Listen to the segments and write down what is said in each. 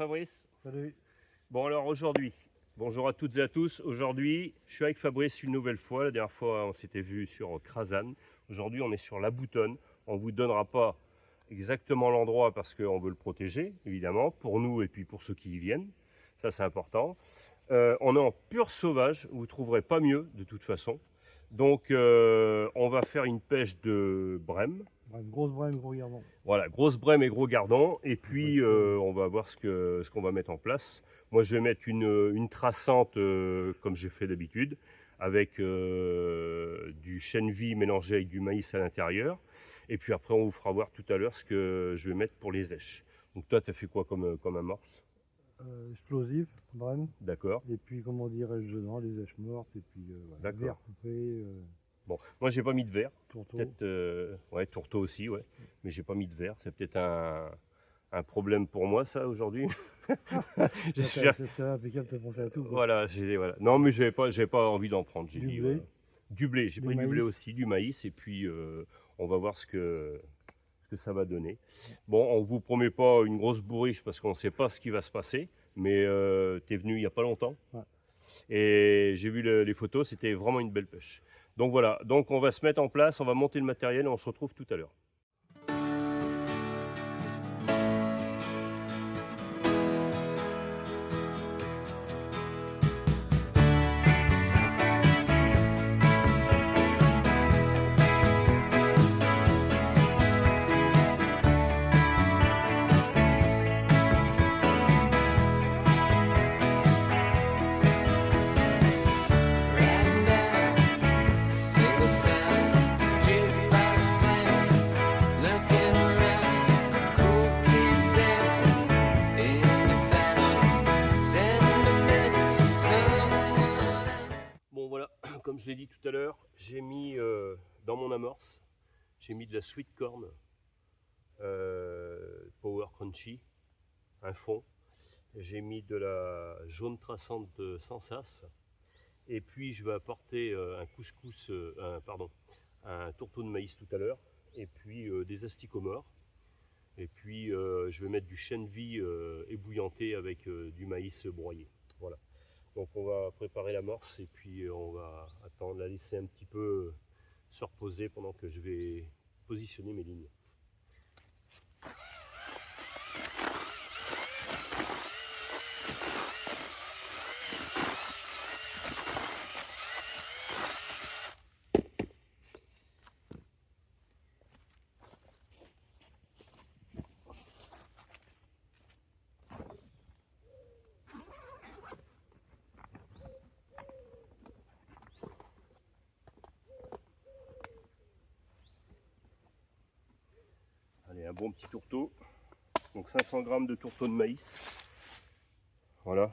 Fabrice. Salut. Bon alors aujourd'hui, bonjour à toutes et à tous. Aujourd'hui, je suis avec Fabrice une nouvelle fois. La dernière fois, on s'était vu sur Krasan. Aujourd'hui, on est sur la Boutonne. On ne vous donnera pas exactement l'endroit parce qu'on veut le protéger, évidemment, pour nous et puis pour ceux qui y viennent. Ça, c'est important. On est en pur sauvage. Vous ne trouverez pas mieux, de toute façon. Donc, on va faire une pêche de brème. Une grosse brème, gros gardon. Voilà, grosse brème et gros gardon. Et puis, on va voir ce qu'on va mettre en place. Moi, je vais mettre une traçante comme j'ai fait d'habitude, avec du chènevis mélangé avec du maïs à l'intérieur. Et puis après, on vous fera voir tout à l'heure ce que je vais mettre pour les èches. Donc toi, tu as fait quoi comme amorce? Explosif, brème. D'accord. Et puis, comment dirais-je dedans, les èches mortes. Et puis, voilà, D'accord. verre coupé. Bon, moi, j'ai pas mis de verre. Tourteau. Peut-être, ouais, tourteau aussi, ouais. Mais j'ai pas mis de verre. C'est peut-être un problème pour moi, ça, aujourd'hui. J'espère. C'est impeccable, t'as pensé à tout. Quoi. Voilà, voilà. Non, mais j'avais pas envie d'en prendre. J'ai Du dit, blé. Du blé. J'ai pris du blé maïs. aussi, du maïs, et puis on va voir ce que ça va donner. Bon, on vous promet pas une grosse bourriche parce qu'on ne sait pas ce qui va se passer, mais tu es venu il n'y a pas longtemps. Ouais. Et j'ai vu les photos, c'était vraiment une belle pêche. Donc voilà, donc on va se mettre en place, on va monter le matériel et on se retrouve tout à l'heure. Comme je l'ai dit tout à l'heure, j'ai mis dans mon amorce, j'ai mis de la sweet corn Power Crunchy, un fond. J'ai mis de la jaune traçante de Sensas. Et puis je vais apporter un couscous, un tourteau de maïs tout à l'heure. Et puis des asticots morts. Et puis je vais mettre du chènevis ébouillanté avec du maïs broyé. Voilà. Donc on va préparer l'amorce et puis on va attendre, la laisser un petit peu se reposer pendant que je vais positionner mes lignes. Allez, un bon petit tourteau, donc 500 g de tourteau de maïs, voilà.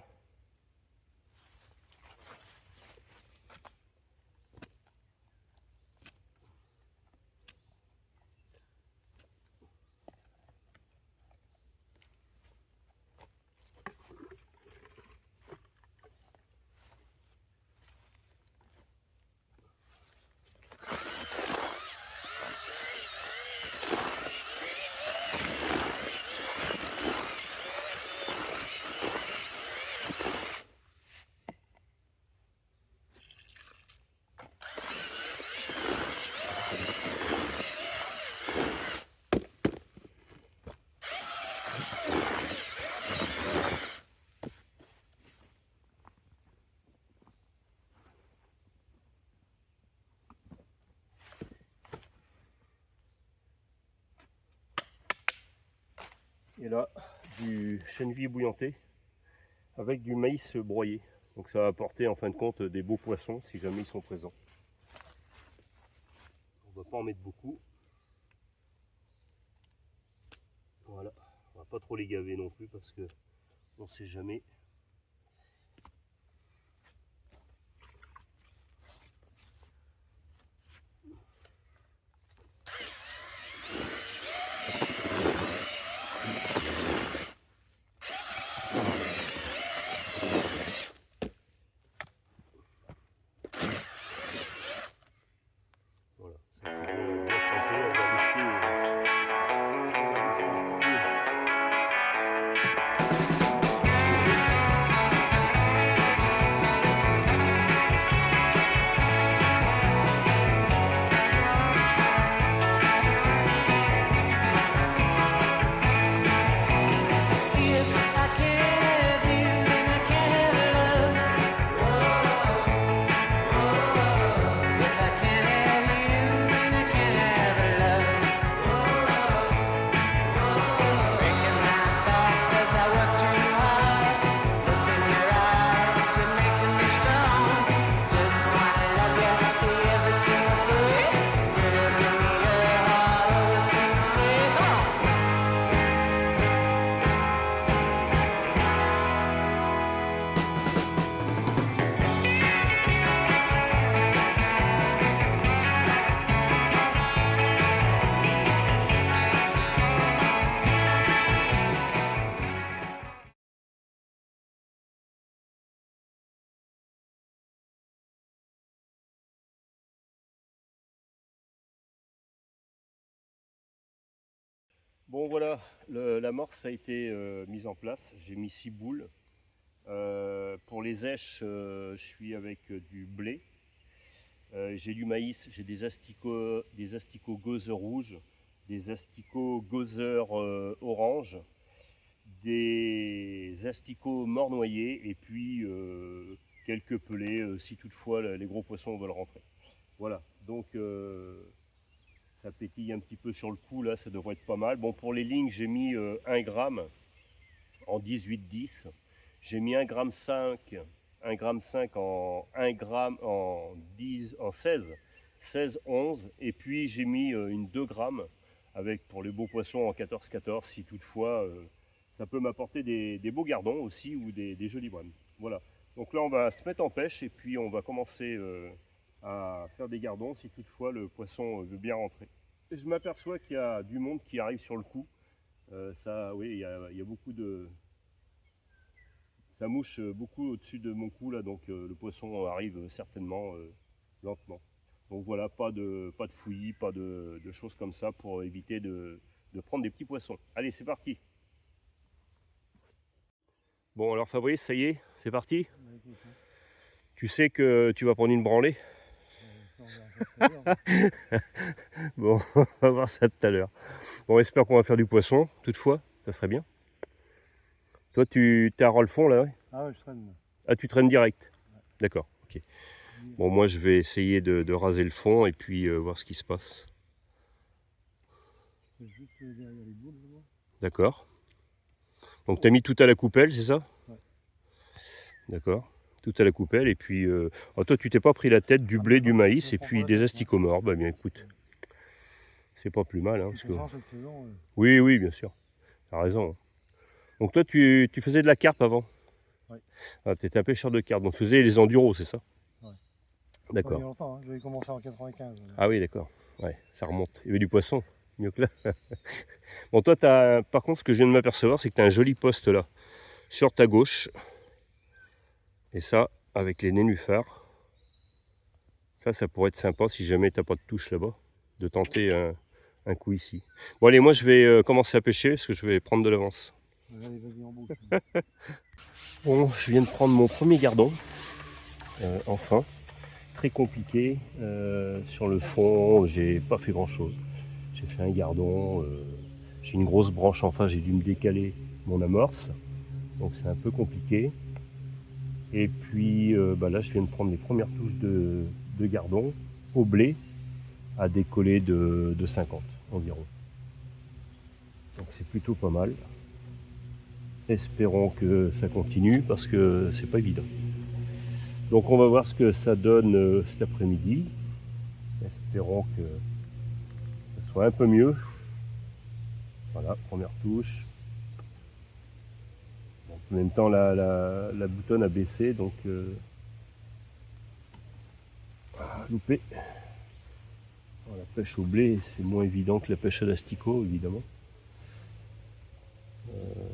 Et là, du chènevis ébouillanté avec du maïs broyé. Donc ça va apporter en fin de compte des beaux poissons si jamais ils sont présents. On ne va pas en mettre beaucoup. Voilà, on va pas trop les gaver non plus parce que on ne sait jamais. On va laisser un petit peu. Bon voilà, l'amorce a été mise en place. J'ai mis 6 boules. Pour les èches, je suis avec du blé. J'ai du maïs, j'ai des asticots gozer rouges, des asticots gozer orange, des asticots mornoyés et puis quelques pelés si toutefois les gros poissons veulent rentrer. Voilà, donc ça pétille un petit peu sur le coup là, ça devrait être pas mal. Bon, pour les lignes, j'ai mis 1 gramme en 18-10. J'ai mis 1,5 g, 1,5 g en 1 gramme en 10, en 16-11. Et puis j'ai mis une 2 grammes avec pour les beaux poissons en 14-14 si toutefois ça peut m'apporter des beaux gardons aussi ou des jolis brèmes. Voilà. Donc là on va se mettre en pêche et puis on va commencer à faire des gardons si toutefois le poisson veut bien rentrer. Et je m'aperçois qu'il y a du monde qui arrive sur le coup. Ça, oui, il y a beaucoup de... Ça mouche beaucoup au-dessus de mon cou là, donc le poisson arrive certainement lentement. Donc voilà, pas de fouillis, pas de choses comme ça pour éviter de prendre des petits poissons. Allez, c'est parti. Bon alors Fabrice, ça y est, c'est parti. Tu sais que tu vas prendre une branlée. Bon, on va voir ça tout à l'heure. Bon, on espère qu'on va faire du poisson, toutefois, ça serait bien. Toi, tu t'arroles le fond là, ouais? Ah ouais, je traîne. Ah, tu traînes direct? Ouais. D'accord, ok. Bon, moi, je vais essayer de raser le fond et puis voir ce qui se passe. Juste derrière les boules, d'accord. Donc, tu as mis tout à la coupelle, c'est ça? Ouais. D'accord. Tout à la coupelle et puis... oh, toi, tu t'es pas pris la tête du blé, du maïs et puis des asticots morts. Bah bien, écoute. C'est pas plus mal. Hein, parce que... Oui, oui, bien sûr. T'as raison. Donc toi, tu faisais de la carpe avant? Oui. Ah, tu étais un pêcheur de carpe, donc tu faisais les enduros, c'est ça? Oui. D'accord. Il y a longtemps, hein. J'avais commencé en 95. Ah oui, d'accord. Ouais, ça remonte. Il y avait du poisson, mieux que là. Bon, toi, par contre, ce que je viens de m'apercevoir, c'est que tu as un joli poste là, sur ta gauche. Et ça, avec les nénuphars, ça pourrait être sympa si jamais tu n'as pas de touche là-bas, de tenter un coup ici. Bon, allez, moi, je vais commencer à pêcher, parce que je vais prendre de l'avance. Allez, vas-y en boucle. Bon, je viens de prendre mon premier gardon, enfin. Très compliqué. Sur le fond, j'ai pas fait grand chose. J'ai fait un gardon, j'ai une grosse branche en face, j'ai dû me décaler mon amorce, donc c'est un peu compliqué. Et puis là, je viens de prendre les premières touches de gardon au blé à décoller de 50 environ. Donc c'est plutôt pas mal. Espérons que ça continue parce que c'est pas évident. Donc on va voir ce que ça donne cet après-midi. Espérons que ça soit un peu mieux. Voilà, première touche. Donc, en même temps, la boutonne a baissé, donc loupé. La pêche au blé, c'est moins évident que la pêche à l'asticot, évidemment.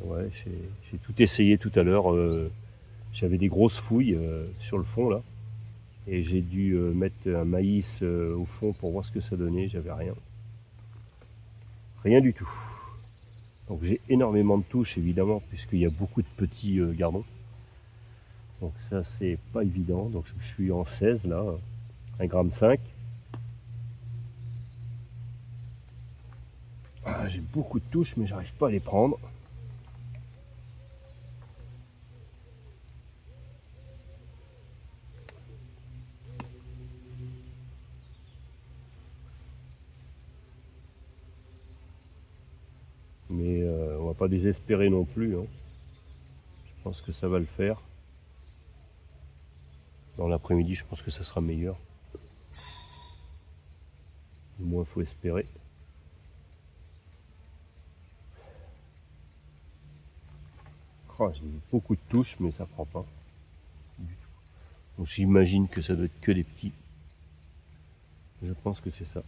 Ouais, j'ai tout essayé tout à l'heure. J'avais des grosses fouilles sur le fond là. Et j'ai dû mettre un maïs au fond pour voir ce que ça donnait. J'avais rien. Rien du tout. Donc j'ai énormément de touches évidemment, puisqu'il y a beaucoup de petits gardons. Donc ça c'est pas évident. Donc je suis en 16 là, 1,5 g. Ah, j'ai beaucoup de touches mais j'arrive pas à les prendre. Mais on va pas désespérer non plus. Hein. Je pense que ça va le faire. Dans l'après-midi, je pense que ça sera meilleur. Au moins, il faut espérer. Oh, j'ai beaucoup de touches, mais ça prend pas. Donc j'imagine que ça doit être que des petits. Je pense que c'est ça.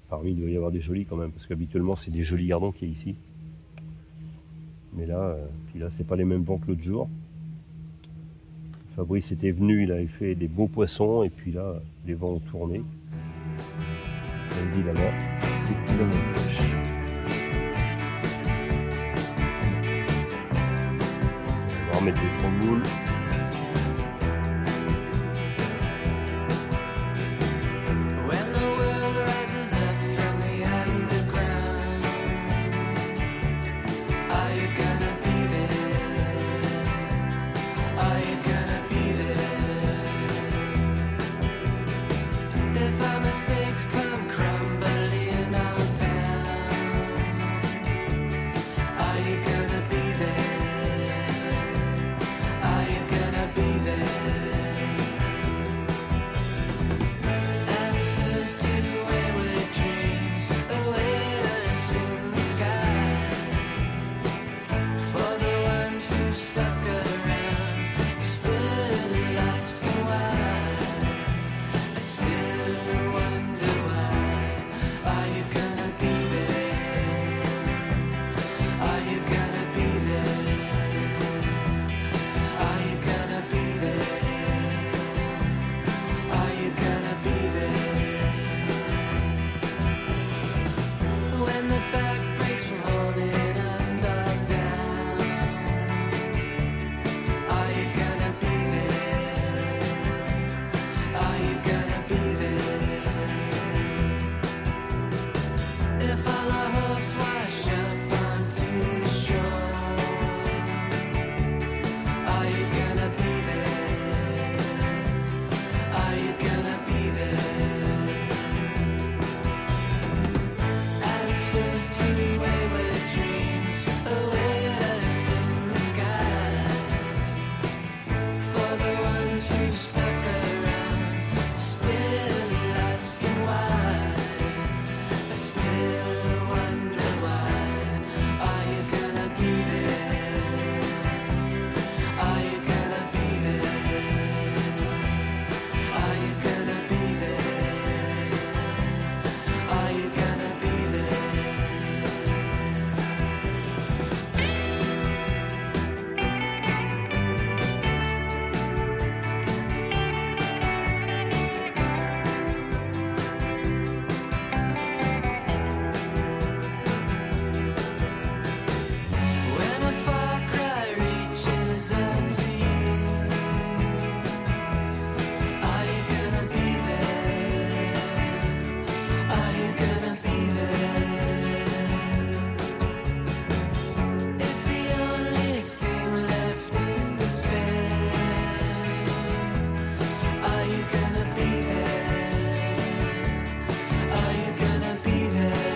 Parmi, il doit y avoir des jolis quand même, parce qu'habituellement c'est des jolis gardons qu'il y a ici. Mais là, puis là c'est pas les mêmes vents que l'autre jour. Fabrice était venu, il avait fait des beaux poissons, et puis là, les vents ont tourné. Et évidemment, c'est plus dans notre poche. On va remettre les 3 moules. When the world rises up from the underground, are you gonna be there? Are you gonna be there? If our mistakes come crumbling all down, are you gonna be there? Are you gonna be there? Answers to wayward dreams await us in the sky. For the ones who stuck around, still asking why. I still wonder why. Are you gonna be there? Are you gonna be there? Are you gonna be there? Are you gonna be there? When the back breaks from holding us all down, are you gonna be there? Are you gonna be there? If all our hopes wash up onto the shore, are you gonna be there? Are you gonna be there? Answers to wayward dreams await us in the sky. For the ones who stuck around, still asking why. I still wonder why. Are you gonna be there? Are you gonna be there? Are you gonna be there? Are you gonna be there? When a far cry reaches out to you, are you gonna be there? Are you gonna be there? If the only thing left is despair, are you gonna be there? Are you gonna be there?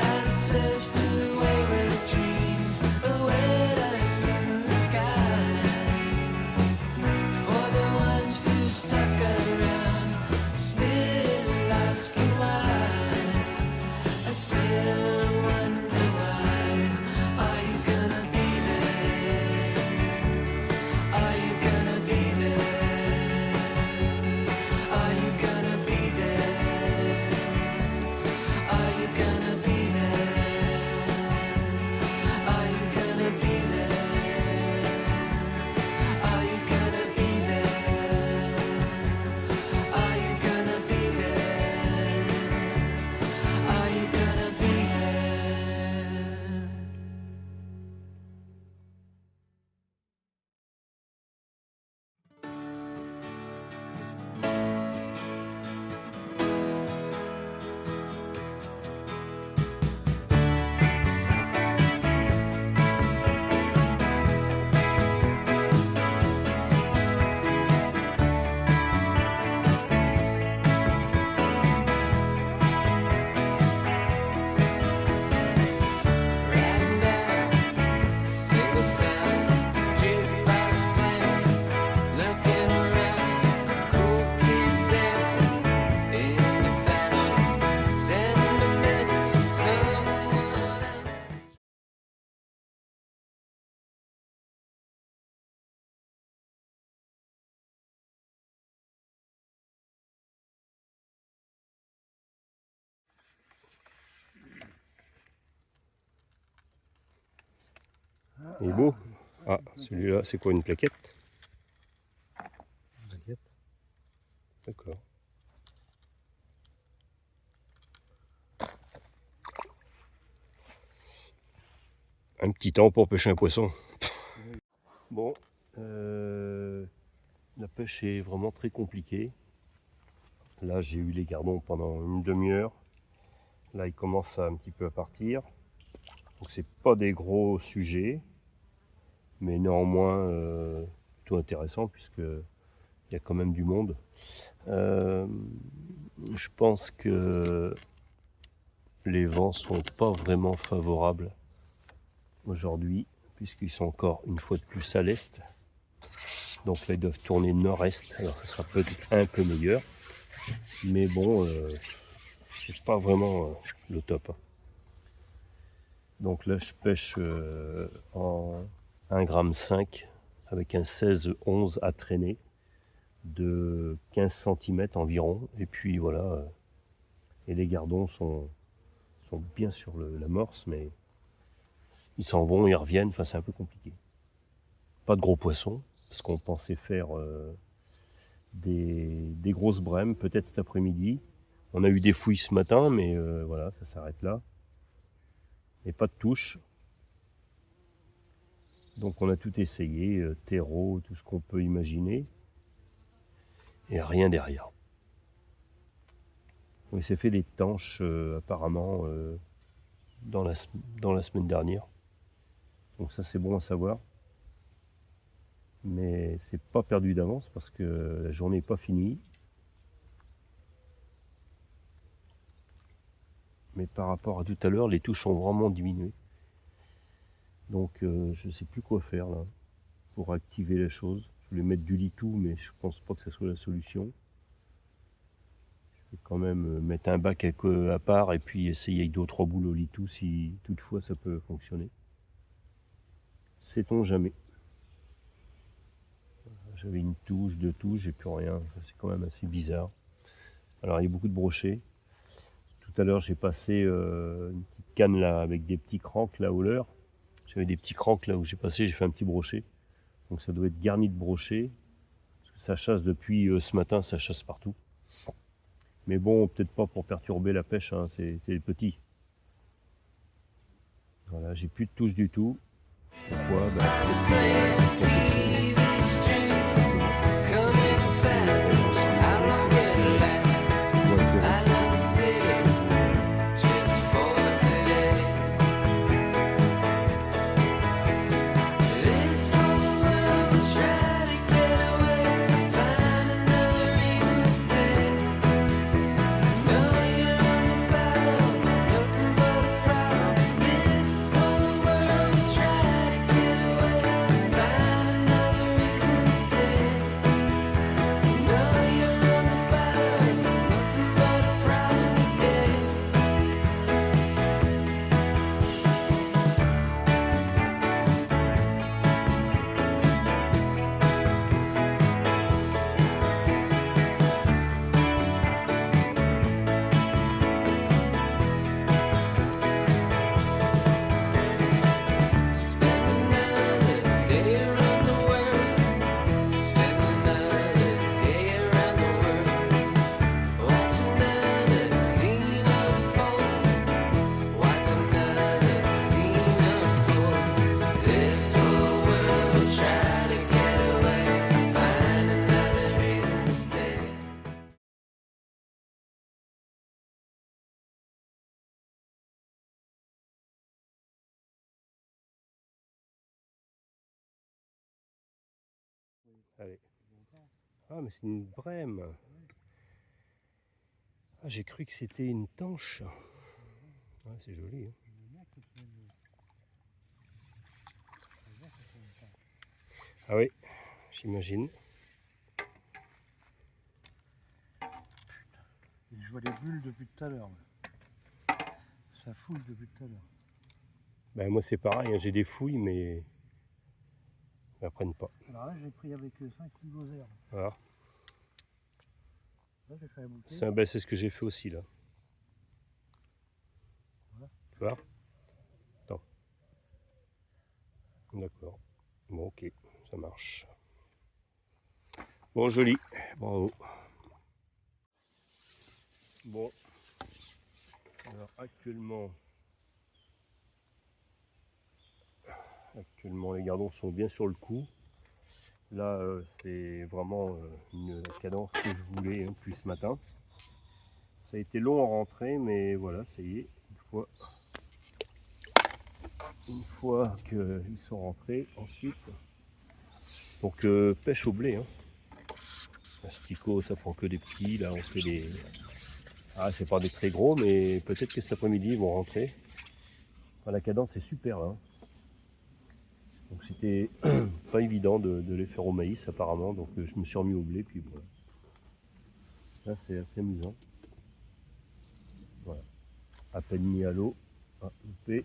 Answers to wayward dreams await us in the sky. For the ones who stuck around, still asking why. I still wonder why. Are you gonna be there? Are you gonna be there? Are you gonna be there? Are you gonna be there? Are you gonna be there? Are you gonna be there? Are you gonna be there? Are you gonna be there? Riding down single sound jukebox playing, looking around, cool kids dancing into fashion, sending a message to someone else. Il est beau. Ah, celui-là, c'est quoi, une plaquette? T'inquiète. D'accord. Un petit temps pour pêcher un poisson. Bon, la pêche est vraiment très compliquée. Là, j'ai eu les gardons pendant une demi-heure. Là, ils commencent un petit peu à partir. Donc, c'est pas des gros sujets, mais néanmoins plutôt intéressant puisque il y a quand même du monde. Je pense que les vents sont pas vraiment favorables aujourd'hui, puisqu'ils sont encore une fois de plus à l'est. Donc là, ils doivent tourner nord-est. Alors, ça sera peut-être un peu meilleur. Mais bon, c'est pas vraiment le top. Donc là, je pêche en 1,5 g avec un 16-11 à traîner de 15 cm environ. Et puis voilà. Et les gardons sont bien sur l'amorce, mais ils s'en vont, ils reviennent. Enfin, c'est un peu compliqué. Pas de gros poissons, parce qu'on pensait faire des grosses brèmes, peut-être cet après-midi. On a eu des fouilles ce matin, mais voilà, ça s'arrête là. Et pas de touche. Donc on a tout essayé, terreau, tout ce qu'on peut imaginer. Et rien derrière. On s'est fait des tanches apparemment dans la semaine dernière. Donc ça c'est bon à savoir. Mais c'est pas perdu d'avance parce que la journée n'est pas finie. Mais par rapport à tout à l'heure, les touches ont vraiment diminué. Donc je ne sais plus quoi faire là pour activer la chose. Je voulais mettre du litou, mais je pense pas que ce soit la solution. Je vais quand même mettre un bac à part et puis essayer avec 2 ou 3 boules au litou si toutefois ça peut fonctionner. Sait-on jamais. J'avais une touche, 2 touches et plus rien. C'est quand même assez bizarre. Alors il y a beaucoup de brochets. Tout à l'heure j'ai passé une petite canne là avec des petits cranks là au leurre. J'avais des petits cranks là où j'ai passé, j'ai fait un petit brochet. Donc ça doit être garni de brochets. Parce que ça chasse depuis ce matin, ça chasse partout. Mais bon, peut-être pas pour perturber la pêche, hein, c'est petit. Voilà, j'ai plus de touche du tout. Pourquoi? Allez. Ah, mais c'est une brème. Ah, j'ai cru que c'était une tanche. Ah, c'est joli. Hein. Ah oui, j'imagine. Je vois des bulles depuis tout à l'heure. Ça fouille depuis tout à l'heure. Ben, moi c'est pareil, hein, j'ai des fouilles mais ils ne prennent pas. Alors là, j'ai pris avec 5 boules. Voilà. Là, j'ai fait un bouquet. C'est ce que j'ai fait aussi là. Voilà. Tu vois? Attends. D'accord. Bon, ok, ça marche. Bon, joli, bravo. Bon, alors actuellement les gardons sont bien sur le coup. Là, c'est vraiment une cadence que je voulais depuis ce matin. Ça a été long en rentrée, mais voilà, ça y est, une fois qu'ils sont rentrés, ensuite, donc pêche au blé. Hein. L'asticot, ça prend que des petits, là on fait des... Ah, c'est pas des très gros, mais peut-être que cet après-midi ils vont rentrer. Enfin, la cadence est super là. Hein. Donc c'était pas évident de les faire au maïs apparemment, donc je me suis remis au blé, puis voilà. Là c'est assez amusant. Voilà. À peine mis à l'eau. Ah, loupé.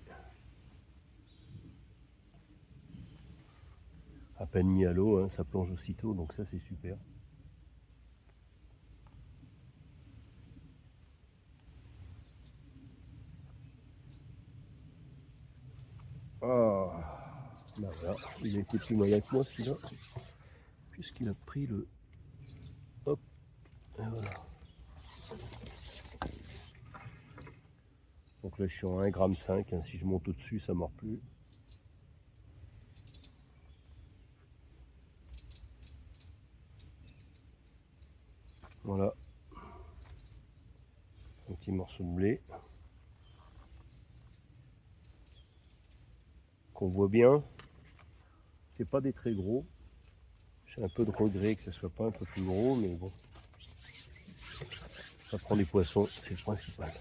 À peine mis à l'eau, hein, ça plonge aussitôt, donc ça c'est super. Ah, ben voilà, il a été plus moyen que moi celui-là, puisqu'il a pris le... Hop, et voilà. Donc là je suis en 1,5 g, hein, si je monte au-dessus ça ne mord plus. Voilà, un petit morceau de blé qu'on voit bien. C'est pas des très gros. J'ai un peu de regret que ce soit pas un peu plus gros, mais bon, ça prend des poissons, c'est le principal.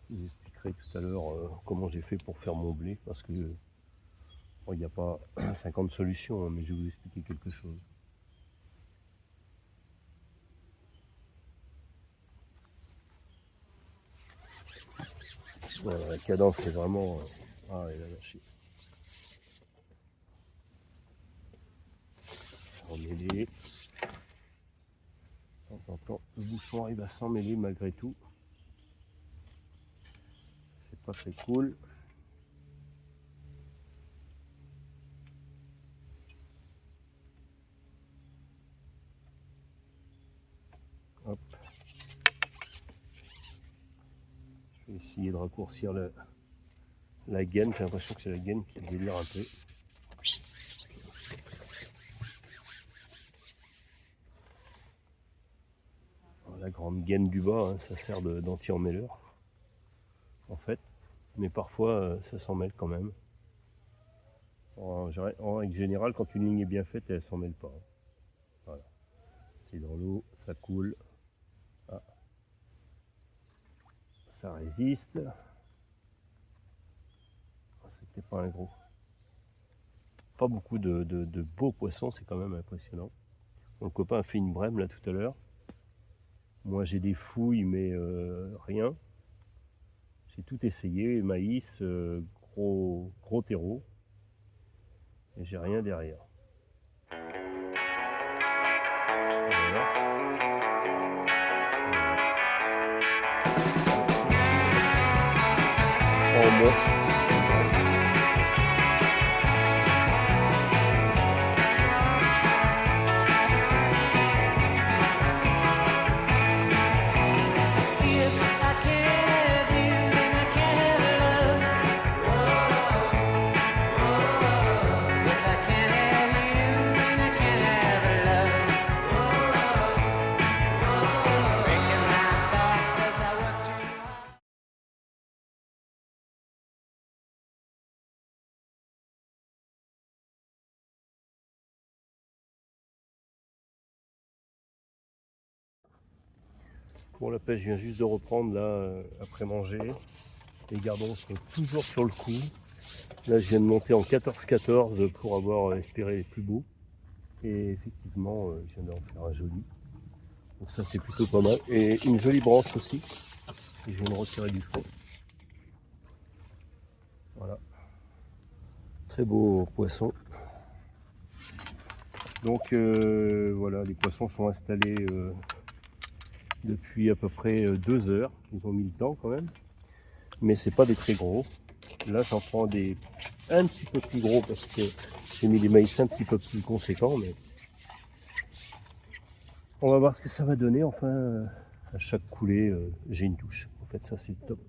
Je vous expliquerai tout à l'heure comment j'ai fait pour faire mon blé, parce que bon, il n'y a pas 50 solutions, hein, mais je vais vous expliquer quelque chose. Voilà, la cadence est vraiment... Ah, elle a lâché. Emmêlé. De temps en temps, le bouchon arrive à s'emmêler malgré tout. C'est pas très cool. Hop. Je vais essayer de raccourcir la gaine. J'ai l'impression que c'est la gaine qui délire un peu. La grande gaine du bas, hein, ça sert d'anti-emmêleur en fait, mais parfois ça s'en mêle quand même. En règle générale, quand une ligne est bien faite, elle s'en mêle pas. Voilà, c'est dans l'eau, ça coule. Ah. Ça résiste. C'était pas un gros. Pas beaucoup de beaux poissons, c'est quand même impressionnant. Mon copain a fait une brème là tout à l'heure. Moi j'ai des fouilles, mais rien. J'ai tout essayé, maïs, gros terreau. Et j'ai rien derrière. Voilà. En mort. Bon, la pêche vient juste de reprendre là, après manger. Les gardons sont toujours sur le coup. Là, je viens de monter en 14-14 pour avoir espéré les plus beaux. Et effectivement, je viens d'en faire un joli. Donc ça, c'est plutôt pas mal. Et une jolie branche aussi. Et je viens de retirer du fond. Voilà. Très beau poisson. Donc voilà, les poissons sont installés depuis à peu près 2 heures. Ils ont mis le temps quand même. Mais c'est pas des très gros. Là, j'en prends des un petit peu plus gros parce que j'ai mis des maïs un petit peu plus conséquents, mais on va voir ce que ça va donner. Enfin, à chaque coulée, j'ai une touche. En fait, ça, c'est top.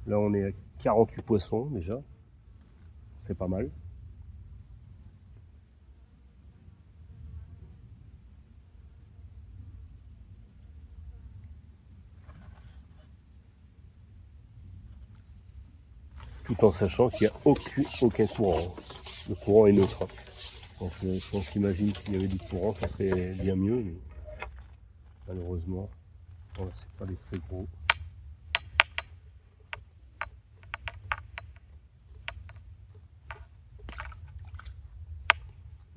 Là, on est à 48 poissons déjà. C'est pas mal. Tout en sachant qu'il n'y a aucun courant. Le courant est neutre. Donc, je pense qu'imagine s'il y avait du courant, ça serait bien mieux. Mais malheureusement, voilà, c'est pas des très gros.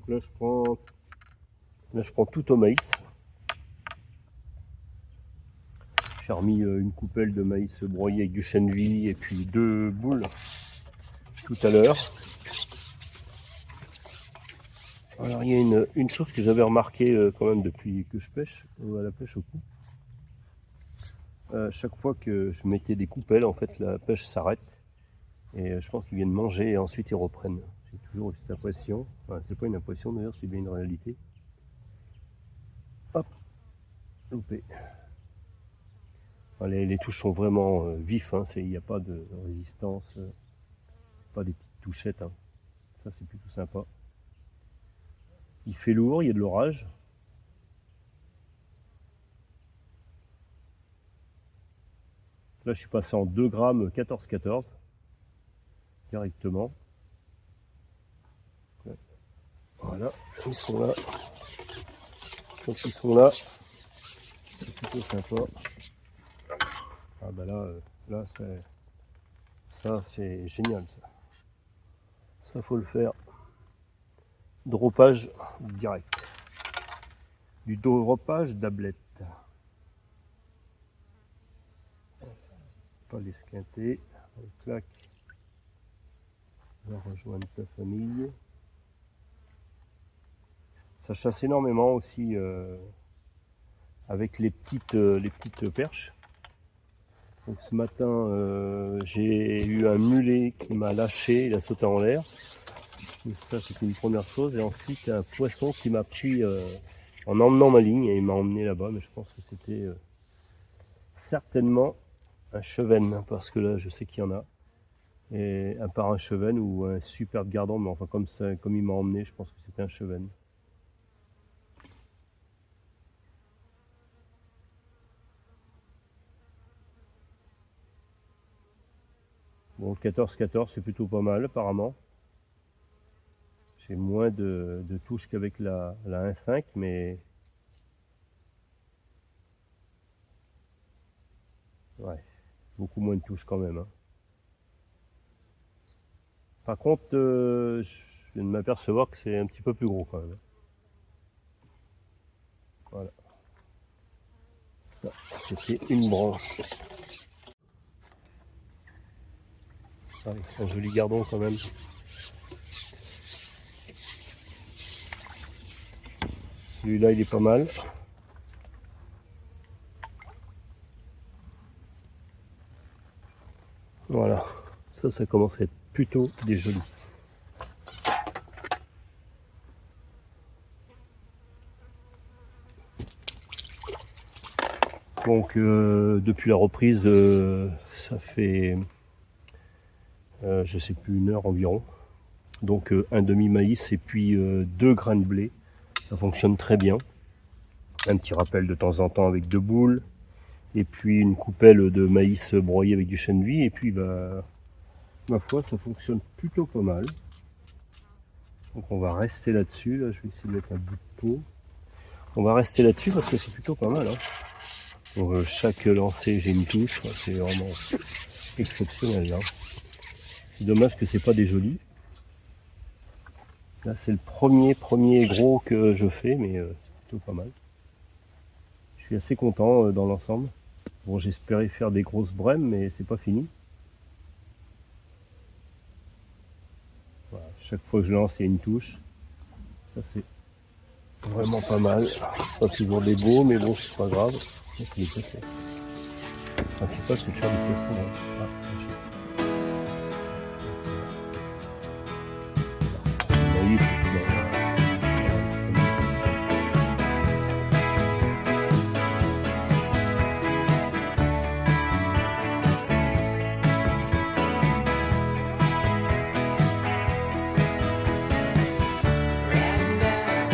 Là, je prends tout au maïs. J'ai remis une coupelle de maïs broyé avec du chène vie et puis 2 boules tout à l'heure. Alors il y a une chose que j'avais remarqué quand même depuis que je pêche, à la pêche au coup. Chaque fois que je mettais des coupelles, en fait la pêche s'arrête. Et je pense qu'ils viennent manger et ensuite ils reprennent. J'ai toujours eu cette impression. Enfin, c'est pas une impression d'ailleurs, c'est bien une réalité. Hop, loupé. Enfin, les touches sont vraiment vifs, hein, il n'y a pas de résistance, pas des petites touchettes. Hein. Ça c'est plutôt sympa. Il fait lourd, il y a de l'orage. Là je suis passé en 2 grammes 14-14 directement. Voilà, ils sont là. Quand ils sont là, c'est plutôt sympa. Ah bah là ça c'est génial ça. Ça faut le faire. Dropage direct. Du dropage d'ablette. Pas l'esquinter. Clac. Va rejoindre ta famille. Ça chasse énormément aussi avec les petites perches. Donc ce matin, j'ai eu un mulet qui m'a lâché, il a sauté en l'air. Ça c'était une première chose. Et ensuite un poisson qui m'a pris en emmenant ma ligne et il m'a emmené là-bas. Mais je pense que c'était certainement un chevenne parce que là je sais qu'il y en a. Et à part un chevenne ou un superbe gardon, mais enfin comme ça, comme il m'a emmené, je pense que c'était un chevenne. Bon, 14-14, c'est plutôt pas mal apparemment. J'ai moins de touches qu'avec la 1.5, mais ouais, beaucoup moins de touches quand même. Hein. Par contre, je viens de m'apercevoir que c'est un petit peu plus gros quand même. Voilà. Ça, c'était une branche. Avec un joli gardon quand même. Celui-là, il est pas mal. Voilà. Ça commence à être plutôt des jolis. Donc, depuis la reprise, ça fait... je sais plus, 1 heure environ. Donc un demi maïs et puis 2 grains de blé. Ça fonctionne très bien. Un petit rappel de temps en temps avec 2 boules. Et puis une coupelle de maïs broyé avec du chène vie. Et puis bah, ma foi, ça fonctionne plutôt pas mal. Donc on va rester là-dessus. Là, je vais essayer de mettre un bout de peau. On va rester là-dessus parce que c'est plutôt pas mal. Hein. Donc chaque lancée, j'ai une touche. C'est vraiment exceptionnel. Hein. C'est dommage que c'est pas des jolis. Là c'est le premier gros que je fais, mais c'est plutôt pas mal. Je suis assez content dans l'ensemble. Bon, j'espérais faire des grosses brèmes, mais c'est pas fini. Voilà, chaque fois que je lance, il y a une touche. Ça c'est vraiment pas mal. Pas toujours des beaux, mais bon, c'est pas grave. Donc, principal, c'est de faire du poisson. Vous voyez, c'est Riding down,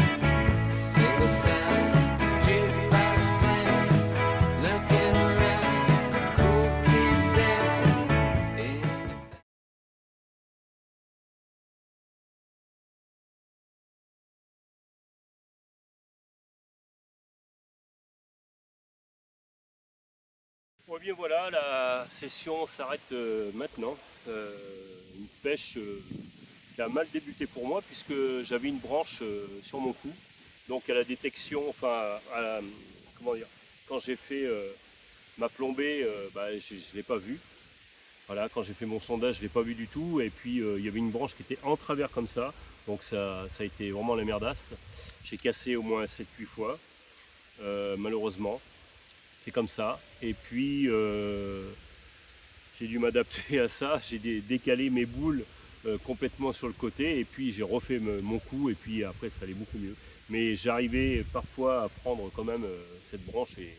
single sound, jukebox playing, looking around, cool kids dancing in the Bon, bien voilà, la session s'arrête maintenant. Une pêche qui a mal débuté pour moi puisque j'avais une branche sur mon cou. Donc à la détection, enfin, comment dire, quand j'ai fait ma plombée, je ne l'ai pas vue. Voilà, quand j'ai fait mon sondage, je ne l'ai pas vu du tout. Et puis il y avait une branche qui était en travers comme ça. Donc ça a été vraiment la merdasse. J'ai cassé au moins 7-8 fois, malheureusement. C'est comme ça. Et puis j'ai dû m'adapter à ça. J'ai décalé mes boules complètement sur le côté. Et puis j'ai refait mon coup. Et puis après ça allait beaucoup mieux. Mais j'arrivais parfois à prendre quand même cette branche et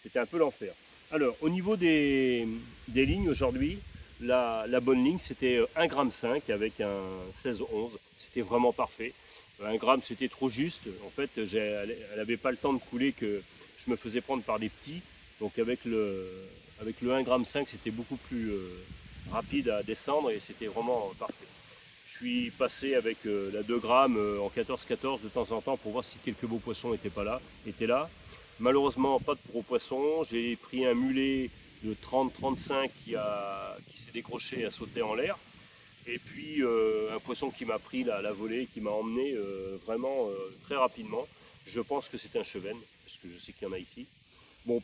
c'était un peu l'enfer. Alors au niveau des lignes aujourd'hui, la bonne ligne c'était 1,5 g avec un 16-11. C'était vraiment parfait. 1 gramme c'était trop juste. En fait elle n'avait pas le temps de couler que je me faisais prendre par des petits. Donc avec le 1,5 g c'était beaucoup plus rapide à descendre et c'était vraiment parfait. Je suis passé avec la 2 grammes en 14-14 de temps en temps pour voir si quelques beaux poissons étaient là. Malheureusement pas de gros poissons. J'ai pris un mulet de 30-35 qui s'est décroché et a sauté en l'air. Et puis un poisson qui m'a pris la volée, qui m'a emmené vraiment très rapidement. Je pense que c'est un chevenne, parce que je sais qu'il y en a ici. Bon,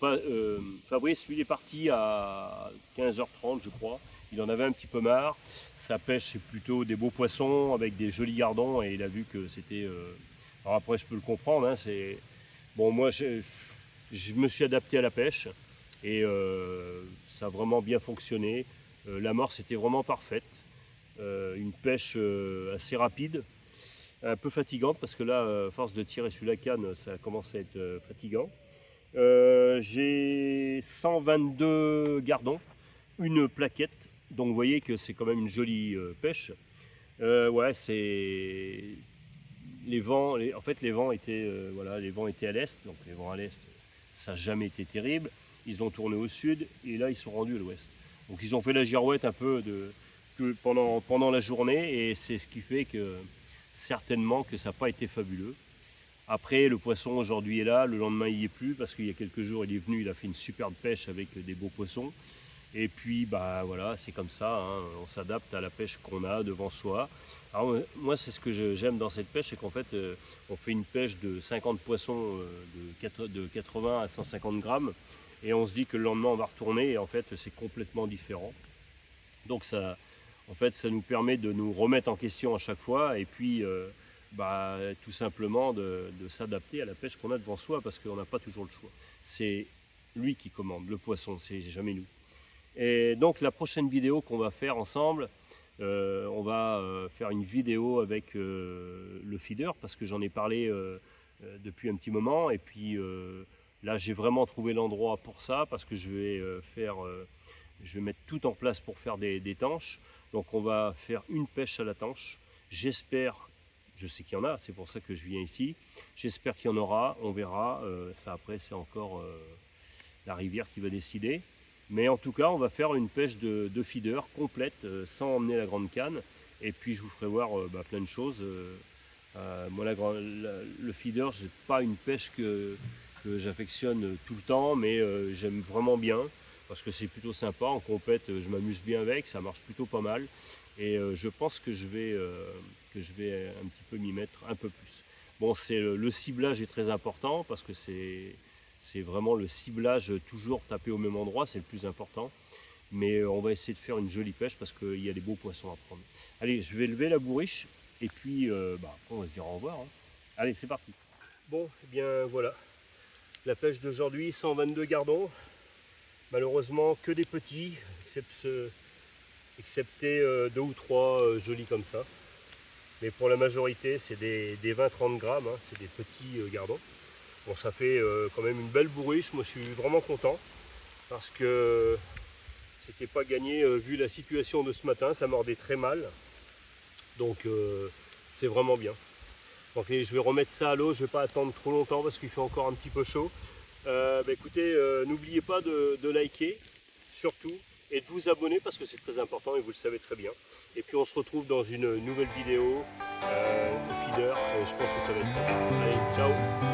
Fabrice, lui, il est parti à 15h30, je crois. Il en avait un petit peu marre. Sa pêche, c'est plutôt des beaux poissons avec des jolis gardons. Et il a vu que c'était... Alors après, je peux le comprendre. Hein, bon, moi, je me suis adapté à la pêche. Et ça a vraiment bien fonctionné. L'amorce était vraiment parfaite. Une pêche assez rapide. Un peu fatigante parce que là, à force de tirer sur la canne, ça commence à être fatigant. J'ai 122 gardons, une plaquette, donc vous voyez que c'est quand même une jolie pêche. Ouais, c'est les vents. En fait, les vents étaient, les vents étaient à l'est, donc les vents à l'est, ça n'a jamais été terrible. Ils ont tourné au sud et là, ils sont rendus à l'ouest. Donc, ils ont fait la girouette un peu pendant la journée et c'est ce qui fait que certainement que ça n'a pas été fabuleux. Après, le poisson aujourd'hui est là, le lendemain il n'y est plus parce qu'il y a quelques jours il est venu, il a fait une superbe pêche avec des beaux poissons. Et puis bah voilà, c'est comme ça, hein, on s'adapte à la pêche qu'on a devant soi. Alors moi c'est ce que j'aime dans cette pêche, c'est qu'en fait on fait une pêche de 50 poissons de 80 à 150 grammes et on se dit que le lendemain on va retourner et en fait c'est complètement différent. Donc ça, en fait, ça nous permet de nous remettre en question à chaque fois et puis tout simplement de s'adapter à la pêche qu'on a devant soi parce qu'on n'a pas toujours le choix. C'est lui qui commande, le poisson, c'est jamais nous. Et donc la prochaine vidéo qu'on va faire ensemble, on va faire une vidéo avec le feeder parce que j'en ai parlé depuis un petit moment et puis là j'ai vraiment trouvé l'endroit pour ça parce que je vais mettre tout en place pour faire des tanches. Donc on va faire une pêche à la tanche. J'espère, je sais qu'il y en a, c'est pour ça que je viens ici. J'espère qu'il y en aura, on verra. Ça après c'est encore la rivière qui va décider. Mais en tout cas on va faire une pêche de feeder complète sans emmener la grande canne. Et puis je vous ferai voir plein de choses. Moi le feeder, c'est pas une pêche que j'affectionne tout le temps, mais j'aime vraiment bien. Parce que c'est plutôt sympa, en compète je m'amuse bien avec, ça marche plutôt pas mal et je pense que je vais un petit peu m'y mettre un peu plus. Bon, le ciblage est très important parce que c'est vraiment le ciblage, toujours taper au même endroit, c'est le plus important. Mais on va essayer de faire une jolie pêche parce qu'il y a des beaux poissons à prendre. Allez, je vais lever la bourriche et puis après on va se dire au revoir. Hein. Allez, c'est parti. Bon, eh bien voilà, la pêche d'aujourd'hui, 122 gardons. Malheureusement que des petits, excepté 2 ou 3 jolis comme ça. Mais pour la majorité c'est des 20-30 grammes, hein, c'est des petits gardons. Bon, ça fait quand même une belle bourriche, moi je suis vraiment content parce que c'était pas gagné vu la situation de ce matin, ça mordait très mal. Donc c'est vraiment bien. Donc je vais remettre ça à l'eau, je vais pas attendre trop longtemps parce qu'il fait encore un petit peu chaud. Écoutez, n'oubliez pas de liker, surtout, et de vous abonner parce que c'est très important et vous le savez très bien. Et puis on se retrouve dans une nouvelle vidéo, feeder, et je pense que ça va être ça. Allez, ciao!